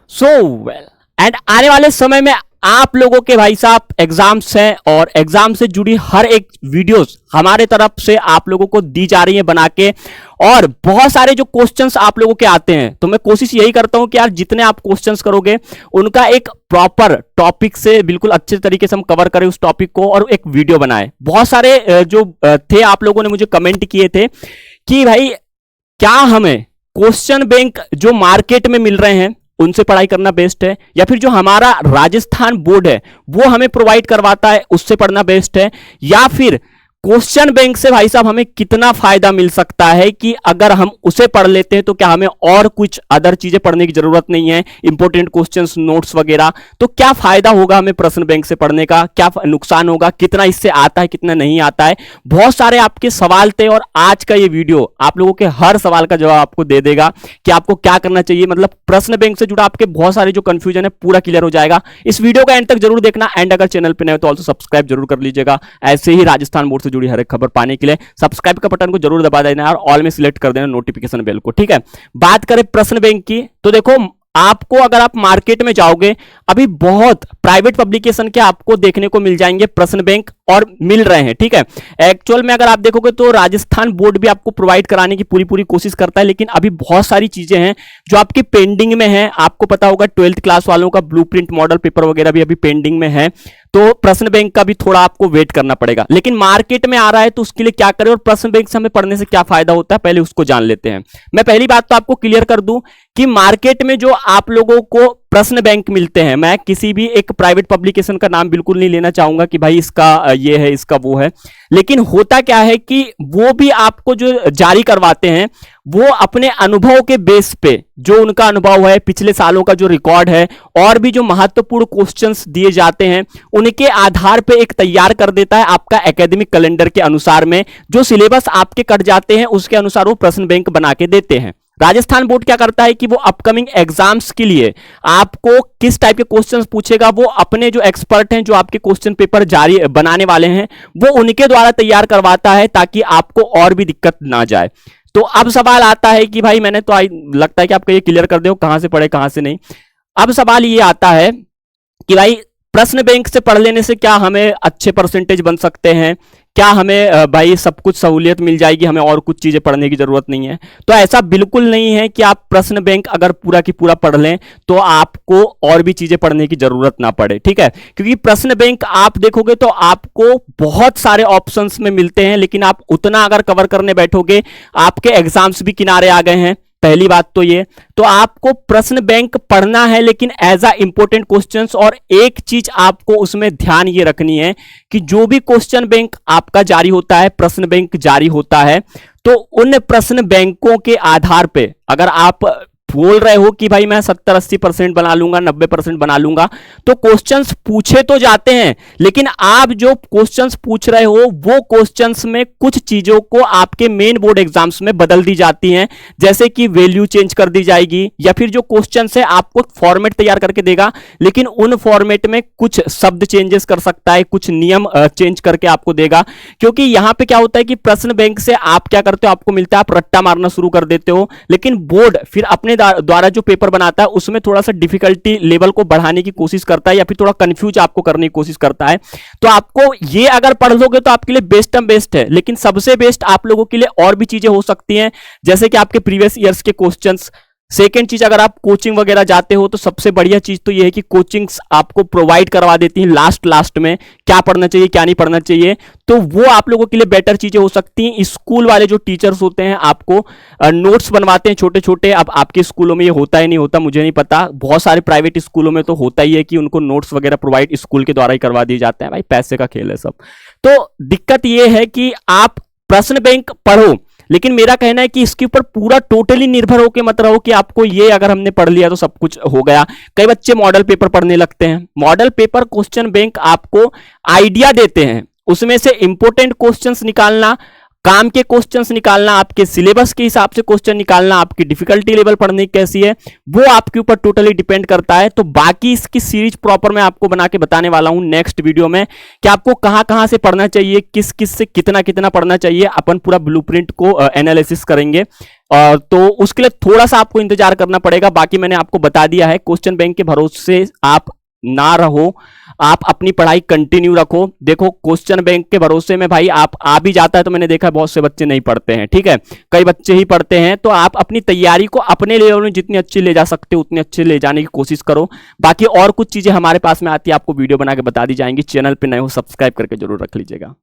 So well and आने वाले समय में आप लोगों के भाई साहब एग्जाम्स हैं और एग्जाम से जुड़ी हर एक वीडियोस हमारे तरफ से आप लोगों को दी जा रही है बना के। और बहुत सारे जो क्वेश्चंस आप लोगों के आते हैं तो मैं कोशिश यही करता हूं कि यार जितने आप क्वेश्चंस करोगे उनका एक प्रॉपर टॉपिक से बिल्कुल अच्छे तरीके से हम कवर करें उस टॉपिक को और एक वीडियो बनाए। बहुत सारे जो थे आप लोगों ने मुझे कमेंट किए थे कि भाई क्या हमें क्वेश्चन बैंक जो मार्केट में मिल रहे हैं उनसे पढ़ाई करना बेस्ट है या फिर जो हमारा राजस्थान बोर्ड है वो हमें प्रोवाइड करवाता है उससे पढ़ना बेस्ट है, या फिर क्वेश्चन बैंक से भाई साहब हमें कितना फायदा मिल सकता है कि अगर हम उसे पढ़ लेते हैं तो क्या हमें और कुछ अदर चीजें पढ़ने की जरूरत नहीं है, इंपॉर्टेंट क्वेश्चंस नोट्स वगैरह। तो क्या फायदा होगा हमें प्रश्न बैंक से पढ़ने का, क्या नुकसान होगा, कितना इससे आता है कितना नहीं आता है। बहुत सारे आपके सवाल थे और आज का ये वीडियो आप लोगों के हर सवाल का जवाब आपको दे देगा कि आपको क्या करना चाहिए। मतलब प्रश्न बैंक से जुड़ा आपके बहुत सारे जो कंफ्यूजन है पूरा क्लियर हो जाएगा। इस वीडियो का एंड तक जरूर देखना एंड अगर चैनल पर नए हो तो ऑल्सो सब्सक्राइब जरूर कर लीजिएगा। ऐसे ही राजस्थान बोर्ड से जुड़ी हर एक खबर पाने के लिए सब्सक्राइब का बटन को जरूर दबा देना और ऑल में सिलेक्ट कर देना नोटिफिकेशन बेल को। ठीक है, बात करें प्रश्न बैंक की तो देखो आपको अगर आप मार्केट में जाओगे अभी बहुत प्राइवेट पब्लिकेशन के आपको देखने को मिल जाएंगे प्रश्न बैंक और मिल रहे हैं। ठीक है, एक्चुअल में अगर आप देखोगे तो राजस्थान बोर्ड भी आपको प्रोवाइड कराने की पूरी कोशिश करता है, लेकिन अभी बहुत सारी चीजें हैं जो आपकी पेंडिंग में है। आपको पता होगा 12th क्लास वालों का ब्लूप्रिंट मॉडल पेपर वगैरह भी अभी पेंडिंग में है, तो प्रश्न बैंक का भी थोड़ा आपको वेट करना पड़ेगा। लेकिन मार्केट में आ रहा है तो उसके लिए क्या करें और प्रश्न बैंक से हमें पढ़ने से क्या फायदा होता है पहले उसको जान लेते हैं। मैं पहली बात तो आपको क्लियर कर दूं कि मार्केट में जो आप लोगों को प्रश्न बैंक मिलते हैं, मैं किसी भी एक प्राइवेट पब्लिकेशन का नाम बिल्कुल नहीं लेना चाहूंगा कि भाई इसका ये है इसका वो है, लेकिन होता क्या है कि वो भी आपको जो जारी करवाते हैं वो अपने अनुभव के बेस पे, जो उनका अनुभव है पिछले सालों का जो रिकॉर्ड है और भी जो महत्वपूर्ण क्वेश्चंस दिए जाते हैं उनके आधार पे एक तैयार कर देता है आपका एकेडमिक कैलेंडर के अनुसार में। जो सिलेबस आपके कट जाते हैं उसके अनुसार वो प्रश्न बैंक बना के देते हैं। राजस्थान बोर्ड क्या करता है कि वो अपकमिंग एग्जाम्स के लिए आपको किस टाइप के क्वेश्चंस पूछेगा वो अपने जो एक्सपर्ट हैं जो आपके क्वेश्चन पेपर जारी बनाने वाले हैं वो उनके द्वारा तैयार करवाता है ताकि आपको और भी दिक्कत ना जाए। तो अब सवाल आता है कि भाई मैंने तो लगता है कि आपको ये क्लियर कर दो कहां से पढ़े कहां से नहीं। अब सवाल ये आता है कि भाई प्रश्न बैंक से पढ़ लेने से क्या हमें अच्छे परसेंटेज बन सकते हैं, क्या हमें भाई सब कुछ सहूलियत मिल जाएगी, हमें और कुछ चीजें पढ़ने की जरूरत नहीं है। तो ऐसा बिल्कुल नहीं है कि आप प्रश्न बैंक अगर पूरा की पूरा पढ़ लें तो आपको और भी चीजें पढ़ने की जरूरत ना पड़े। ठीक है, क्योंकि प्रश्न बैंक आप देखोगे तो आपको बहुत सारे ऑप्शंस में मिलते हैं, लेकिन आप उतना अगर कवर करने बैठोगे आपके एग्जाम्स भी किनारे आ गए हैं। पहली बात तो ये, तो आपको प्रश्न बैंक पढ़ना है लेकिन एज अ इंपॉर्टेंट क्वेश्चंस। और एक चीज आपको उसमें ध्यान ये रखनी है कि जो भी क्वेश्चन बैंक आपका जारी होता है, प्रश्न बैंक जारी होता है, तो उन प्रश्न बैंकों के आधार पे अगर आप बोल रहे हो कि भाई मैं 70-80% बना लूंगा 90% बना लूंगा, तो क्वेश्चंस पूछे तो जाते हैं लेकिन आप जो क्वेश्चंस पूछ रहे हो वो क्वेश्चंस में कुछ चीजों को आपके मेन बोर्ड एग्जाम्स में बदल दी जाती हैं, जैसे कि वैल्यू चेंज कर दी जाएगी या फिर जो क्वेश्चंस है आपको फॉर्मेट तैयार करके देगा लेकिन उन फॉर्मेट में कुछ शब्द चेंजेस कर सकता है, कुछ नियम चेंज करके आपको देगा। क्योंकि यहां पे क्या होता है कि प्रश्न बैंक से आप क्या करते हो, आपको मिलता है आप रट्टा मारना शुरू कर देते हो, लेकिन बोर्ड फिर अपने द्वारा जो पेपर बनाता है उसमें थोड़ा सा डिफिकल्टी लेवल को बढ़ाने की कोशिश करता है या फिर थोड़ा कंफ्यूज आपको करने की कोशिश करता है। तो आपको ये अगर पढ़ लोगे तो आपके लिए बेस्ट है, लेकिन सबसे बेस्ट आप लोगों के लिए और भी चीजें हो सकती हैं, जैसे कि आपके प्रीवियस ईयर्स के क्वेश्चंस। सेकेंड चीज, अगर आप कोचिंग वगैरह जाते हो तो सबसे बढ़िया चीज तो ये है कि कोचिंग्स आपको प्रोवाइड करवा देती हैं लास्ट में क्या पढ़ना चाहिए क्या नहीं पढ़ना चाहिए, तो वो आप लोगों के लिए बेटर चीजें हो सकती हैं। स्कूल वाले जो टीचर्स होते हैं आपको नोट्स बनवाते हैं छोटे छोटे। अब आपके स्कूलों में ये होता है नहीं होता मुझे नहीं पता, बहुत सारे प्राइवेट स्कूलों में तो होता ही है कि उनको नोट्स वगैरह प्रोवाइड स्कूल के द्वारा ही करवा दिए जाते हैं। भाई पैसे का खेल है सब। तो दिक्कत ये है कि आप प्रश्न बैंक पढ़ो, लेकिन मेरा कहना है कि इसके ऊपर पूरा टोटली निर्भर होकर मत रहो कि आपको ये अगर हमने पढ़ लिया तो सब कुछ हो गया। कई बच्चे मॉडल पेपर पढ़ने लगते हैं। मॉडल पेपर क्वेश्चन बैंक आपको आइडिया देते हैं, उसमें से इंपॉर्टेंट क्वेश्चंस निकालना, काम के क्वेश्चंस निकालना, आपके सिलेबस के हिसाब से क्वेश्चन निकालना, आपकी डिफिकल्टी लेवल पढ़ने की कैसी है वो आपके ऊपर टोटली डिपेंड करता है। तो बाकी इसकी सीरीज प्रॉपर मैं आपको बना के बताने वाला हूं नेक्स्ट वीडियो में कि आपको कहां कहां से पढ़ना चाहिए, किस किस से कितना कितना पढ़ना चाहिए, अपन पूरा ब्लूप्रिंट को एनालिसिस करेंगे। तो उसके लिए थोड़ा सा आपको इंतजार करना पड़ेगा। बाकी मैंने आपको बता दिया है, क्वेश्चन बैंक के भरोसे आप ना रहो, आप अपनी पढ़ाई कंटिन्यू रखो। देखो क्वेश्चन बैंक के भरोसे में भाई आप आ भी जाता है तो मैंने देखा बहुत से बच्चे नहीं पढ़ते हैं, ठीक है, कई बच्चे ही पढ़ते हैं। तो आप अपनी तैयारी को अपने लेवल में जितनी अच्छी ले जा सकते हो उतनी अच्छी ले जाने की कोशिश करो। बाकी और कुछ चीजें हमारे पास में आती है, आपको वीडियो बना के बता दी जाएंगी। चैनल पे नए हो सब्सक्राइब करके जरूर रख लीजिएगा।